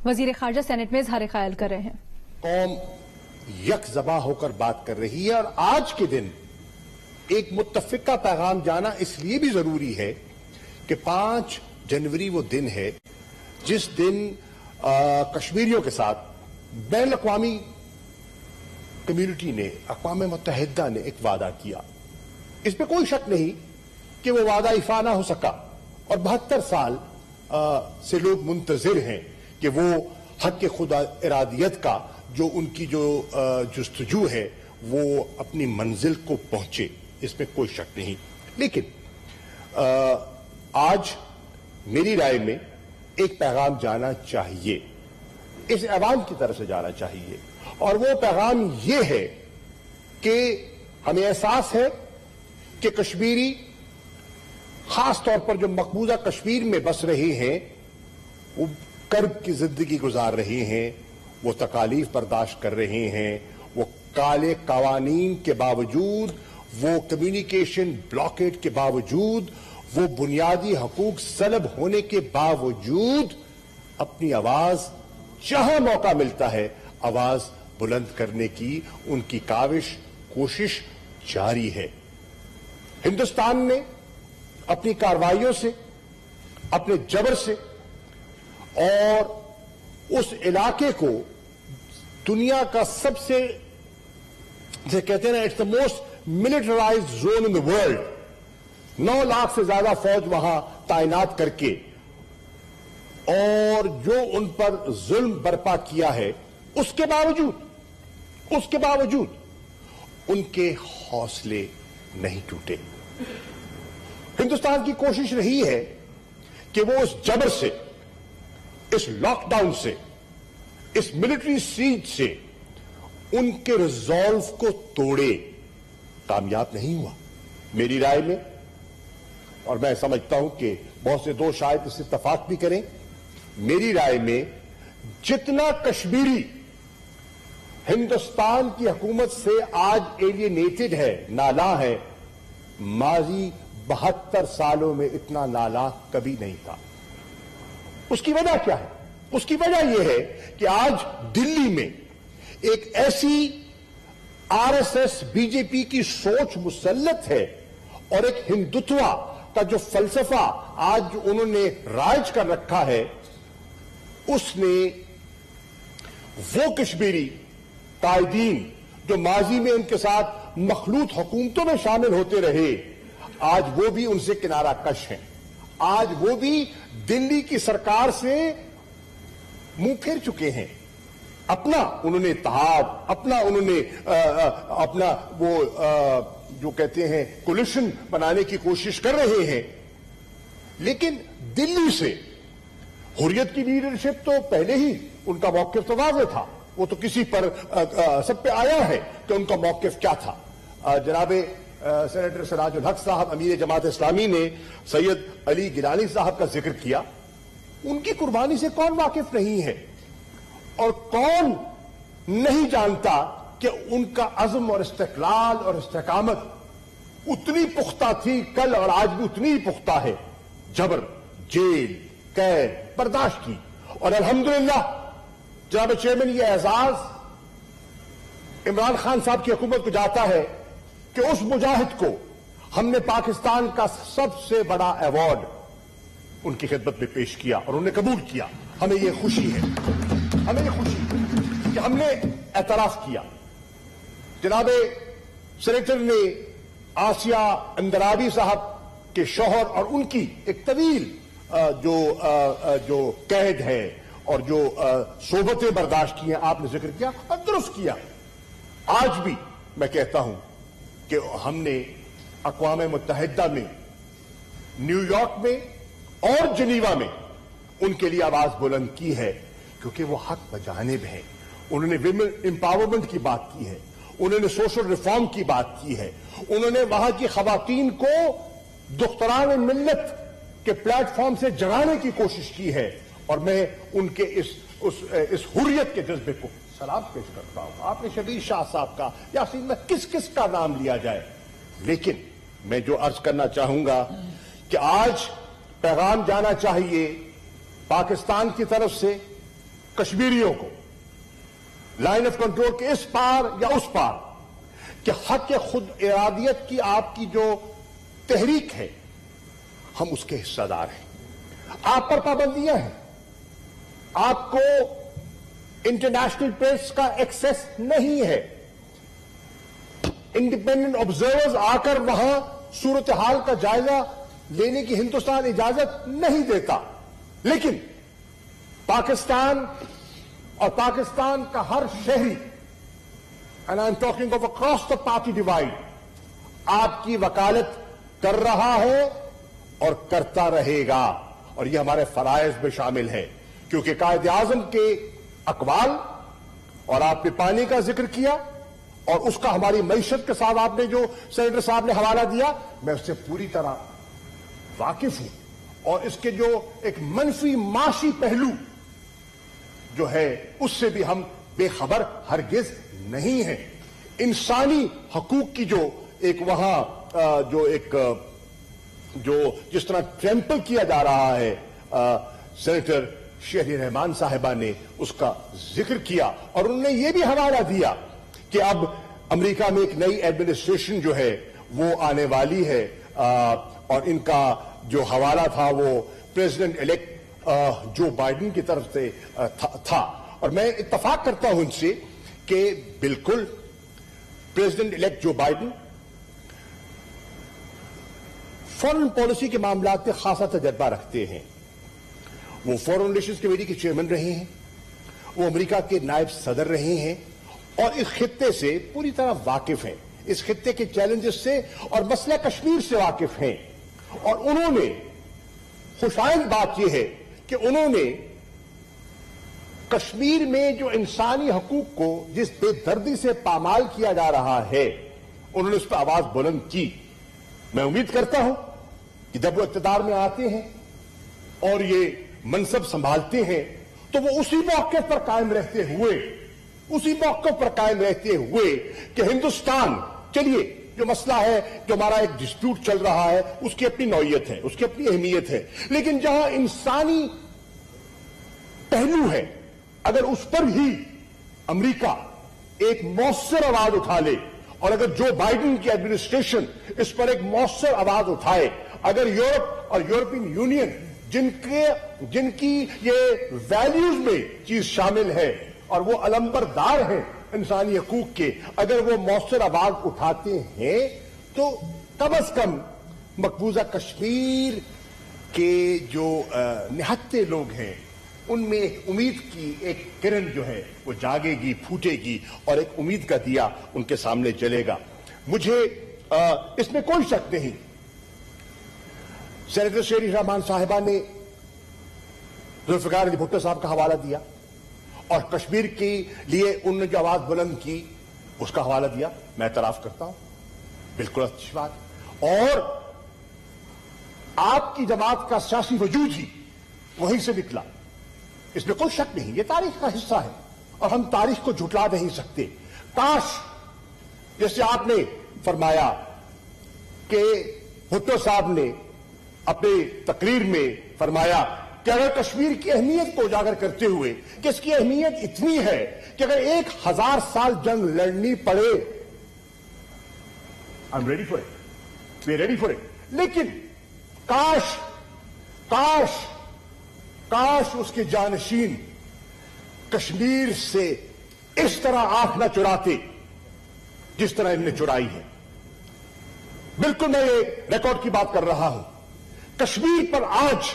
وزیر خارجہ سینٹ میں اظہار خیال کر رہے ہیں۔ قوم یک زباں ہو کر بات کر رہی ہے، اور آج کے دن ایک متفقہ پیغام جانا اس لیے بھی ضروری ہے کہ 5 جنوری وہ دن ہے جس دن کشمیریوں کے ساتھ بین الاقوامی کمیونٹی نے، اقوام متحدہ نے ایک وعدہ کیا۔ اس پہ کوئی شک نہیں کہ وہ وعدہ ایفا نہ ہو سکا، اور 72 سال سے لوگ منتظر ہیں کہ وہ حق خود ارادیت کا جو ان کی جو جستجو ہے وہ اپنی منزل کو پہنچے، اس میں کوئی شک نہیں۔ لیکن آج میری رائے میں ایک پیغام جانا چاہیے، اس عوام کی طرف سے جانا چاہیے، اور وہ پیغام یہ ہے کہ ہمیں احساس ہے کہ کشمیری خاص طور پر جو مقبوضہ کشمیر میں بس رہے ہیں وہ کرب کی زندگی گزار رہے ہیں، وہ تکالیف برداشت کر رہے ہیں، وہ کالے قوانین کے باوجود، وہ کمیونیکیشن بلاکیٹ کے باوجود، وہ بنیادی حقوق سلب ہونے کے باوجود اپنی آواز جہاں موقع ملتا ہے آواز بلند کرنے کی ان کی کاوش کوشش جاری ہے۔ ہندوستان نے اپنی کارروائیوں سے، اپنے جبر سے، اور اس علاقے کو دنیا کا سب سے جسے کہتے ہیں نا it's the most militarized zone in the world, 9 lakh سے زیادہ فوج وہاں تعینات کر کے، اور جو ان پر ظلم برپا کیا ہے، اس کے باوجود ان کے حوصلے نہیں ٹوٹے۔ ہندوستان کی کوشش رہی ہے کہ وہ اس جبر سے، اس لاک ڈاؤن سے، اس ملٹری سیج سے ان کے ریزالو کو توڑے، کامیاب نہیں ہوا میری رائے میں، اور میں سمجھتا ہوں کہ بہت سے دوست شاید اس سے اتفاق بھی کریں۔ میری رائے میں جتنا کشمیری ہندوستان کی حکومت سے آج ایلینیٹڈ ہے، نالاں ہے، ماضی 72 سالوں میں اتنا نالاں کبھی نہیں تھا۔ اس کی وجہ کیا ہے؟ اس کی وجہ یہ ہے کہ آج دلی میں ایک ایسی R S S B J P کی سوچ مسلط ہے، اور ایک ہندوتوا کا جو فلسفہ آج جو انہوں نے رائج کر رکھا ہے، اس نے وہ کشمیری قائدین جو ماضی میں ان کے ساتھ مخلوط حکومتوں میں شامل ہوتے رہے، آج وہ بھی ان سے کنارہ کش ہیں، آج وہ بھی دلی کی سرکار سے منہ پھیر چکے ہیں، اپنا انہوں نے اتحاد، اپنا انہوں نے اپنا وہ جو کہتے ہیں کولیشن بنانے کی کوشش کر رہے ہیں۔ لیکن دلی سے حریت کی لیڈرشپ تو پہلے ہی ان کا موقف تو واضح تھا، وہ تو کسی پر سب پہ آیا ہے کہ ان کا موقف کیا تھا۔ جناب سینیٹر سراج الحق صاحب امیر جماعت اسلامی نے سید علی گیلانی صاحب کا ذکر کیا، ان کی قربانی سے کون واقف نہیں ہے، اور کون نہیں جانتا کہ ان کا عزم اور استقلال اور استقامت اتنی پختہ تھی کل اور آج بھی اتنی ہی پختہ ہے، جبر، جیل، قید برداشت کی، اور الحمدللہ جناب چیئرمین یہ اعزاز عمران خان صاحب کی حکومت کو جاتا ہے کہ اس مجاہد کو ہم نے پاکستان کا سب سے بڑا ایوارڈ ان کی خدمت میں پیش کیا، اور انہوں نے قبول کیا۔ ہمیں یہ خوشی ہے، ہمیں یہ خوشی ہے کہ ہم نے اعتراف کیا۔ جناب سینیٹر نے آسیہ اندرابی صاحب کے شوہر اور ان کی ایک طویل جو قید ہے اور جو صحبتیں برداشت کی ہیں آپ نے ذکر کیا اور درست کیا۔ آج بھی میں کہتا ہوں کہ ہم نے اقوام متحدہ میں، نیو یارک میں اور جنیوا میں ان کے لیے آواز بلند کی ہے، کیونکہ وہ حق بجانب ہیں۔ انہوں نے ویمن امپاورمنٹ کی بات کی ہے، انہوں نے سوشل ریفارم کی بات کی ہے، انہوں نے وہاں کی خواتین کو دختران ملت کے پلیٹ فارم سے جگانے کی کوشش کی ہے، اور میں ان کے اس حریت کے جذبے کو سلام پیش کرتا ہوں۔ آپ نے شبیر شاہ صاحب کا، یاسین میں کس کا نام لیا جائے، لیکن میں جو عرض کرنا چاہوں گا کہ آج پیغام جانا چاہیے پاکستان کی طرف سے، کشمیریوں کو لائن آف کنٹرول کے اس پار یا اس پار کہ حق خود ارادیت کی آپ کی جو تحریک ہے ہم اس کے حصہ دار ہیں. آپ پر پابندیاں ہیں, آپ کو انٹرنیشنل پریس کا ایکسس نہیں ہے, انڈیپینڈنٹ آبزرورز آ کر وہاں صورتحال کا جائزہ لینے کی ہندوستان اجازت نہیں دیتا. لیکن پاکستان اور پاکستان کا ہر شہری, and I am talking of across the party divide, آپ کی وکالت کر رہا ہے اور کرتا رہے گا, اور یہ ہمارے فرائض میں شامل ہے. کیونکہ قائد اعظم کے اقوال, اور آپ نے پانی کا ذکر کیا, اور اس کا ہماری معیشت کے ساتھ آپ نے جو سینیٹر صاحب نے حوالہ دیا, میں اس سے پوری طرح واقف ہوں. اور اس کے جو ایک منفی معاشی پہلو جو ہے اس سے بھی ہم بے خبر ہرگز نہیں ہیں. انسانی حقوق کی جو ایک وہاں جو جس طرح ٹریمپل کیا جا رہا ہے, سینیٹر شہری رحمان صاحبہ نے اس کا ذکر کیا, اور انہوں نے یہ بھی حوالہ دیا کہ اب امریکہ میں ایک نئی ایڈمنسٹریشن جو ہے وہ آنے والی ہے, اور ان کا جو حوالہ تھا وہ پریزیڈنٹ الیکٹ جو بائیڈن کی طرف سے تھا. اور میں اتفاق کرتا ہوں ان سے کہ بالکل president elect Joe Biden foreign policy کے معاملات میں خاصا تجربہ رکھتے ہیں. وہ فارن ریلیشنز کمیٹی کے چیئرمین رہے ہیں, وہ امریکہ کے نائب صدر رہے ہیں, اور اس خطے سے پوری طرح واقف ہیں, اس خطے کے چیلنجز سے اور مسئلہ کشمیر سے واقف ہیں. اور انہوں نے, خوشائند بات یہ ہے کہ انہوں نے کشمیر میں جو انسانی حقوق کو جس بے دردی سے پامال کیا جا رہا ہے, انہوں نے اس پہ آواز بلند کی. میں امید کرتا ہوں کہ جب وہ اقتدار میں آتے ہیں اور یہ منصب سنبھالتے ہیں تو وہ اسی موقف پر قائم رہتے ہوئے کہ ہندوستان, چلیے جو مسئلہ ہے, جو ہمارا ایک ڈسپیوٹ چل رہا ہے, اس کی اپنی نوعیت ہے, اس کی اپنی اہمیت ہے, لیکن جہاں انسانی پہلو ہے, اگر اس پر ہی امریکہ ایک مؤثر آواز اٹھا لے, اور اگر جو بائیڈن کی ایڈمنسٹریشن اس پر ایک مؤثر آواز اٹھائے, اگر یورپ اور یورپین یونین جن کی یہ ویلیوز میں چیز شامل ہے اور وہ علمبردار ہیں انسانی حقوق کے, اگر وہ مؤثر آواز اٹھاتے ہیں تو کم از کم مقبوضہ کشمیر کے جو نہتے لوگ ہیں ان میں ایک امید کی ایک کرن جو ہے وہ جاگے گی, پھوٹے گی, اور ایک امید کا دیا ان کے سامنے جلے گا. مجھے اس میں کوئی شک نہیں, سینیٹر شہری رحمان صاحبہ نے ذوالفقار علی بھٹو صاحب کا حوالہ دیا, اور کشمیر کے لیے انہوں نے جو آواز بلند کی اس کا حوالہ دیا. میں اعتراف کرتا ہوں, بالکل اچھی بات. اور آپ کی جماعت کا سیاسی وجود ہی وہیں سے نکلا, اس میں کوئی شک نہیں, یہ تاریخ کا حصہ ہے اور ہم تاریخ کو جھٹلا نہیں سکتے. کاش جیسے آپ نے فرمایا کہ بھٹو صاحب نے اپنی تقریر میں فرمایا کہ اگر کشمیر کی اہمیت کو اجاگر کرتے ہوئے کہ اس کی اہمیت اتنی ہے کہ اگر 1000 سال جنگ لڑنی پڑے, I am ready for it, we are ready for it, لیکن کاش اس کے جانشین کشمیر سے اس طرح آنکھ نہ چراتے جس طرح ان نے چرائی ہے. بالکل میں یہ ریکارڈ کی بات کر رہا ہوں. کشمیر پر آج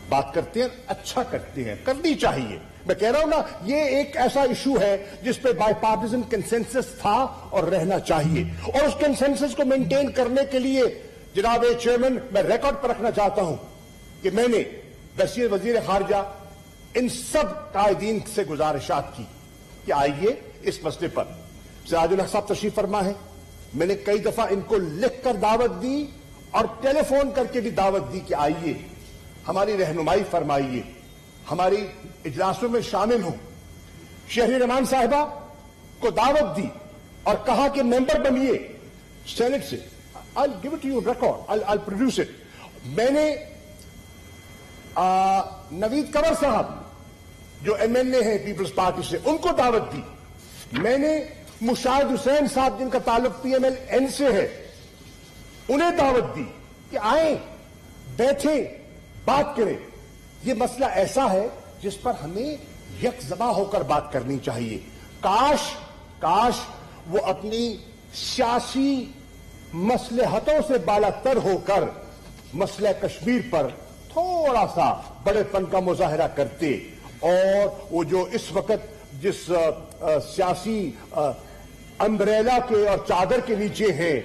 بات کرتے ہیں, اچھا کرتے ہیں, کرنی چاہیے. میں کہہ رہا ہوں نا, یہ ایک ایسا ایشو ہے جس پہ بائی پارٹیزن کنسنسس تھا اور رہنا چاہیے, اور اس کنسنسس کو مینٹین کرنے کے لیے جناب چیئرمین میں ریکارڈ پر رکھنا چاہتا ہوں کہ میں نے وزیر خارجہ ان سب قائدین سے گزارشات کی کہ آئیے اس مسئلے پر. سراج الحق صاحب تشریف فرما ہے, میں نے کئی دفعہ ان کو لکھ کر دعوت دی اور ٹیلی فون کر کے بھی دعوت دی کہ آئیے, ہماری رہنمائی فرمائیے, ہماری اجلاسوں میں شامل ہوں. شہری رحمان صاحبہ کو دعوت دی اور کہا کہ ممبر بنیے سینٹ سے. I'll give it to you record, I'll produce it. میں نے نوید کنور صاحب جو MLA ہیں پیپلز پارٹی سے ان کو دعوت دی. میں نے مشاہد حسین صاحب جن کا تعلق PMLN سے ہے انہیں دعوت دی کہ آئیں بیٹھیں بات کریں. یہ مسئلہ ایسا ہے جس پر ہمیں یکجا ہو کر بات کرنی چاہیے. کاش وہ اپنی سیاسی مصلحتوں سے بالا تر ہو کر مسئلہ کشمیر پر تھوڑا سا بڑے پن کا مظاہرہ کرتے اور وہ جو اس وقت جس سیاسی امبریلا کے اور چادر کے نیچے ہیں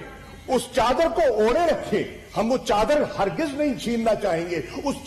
اس چادر کو اوڑے رکھے. ہم وہ چادر ہرگز نہیں چھیننا چاہیں گے. اس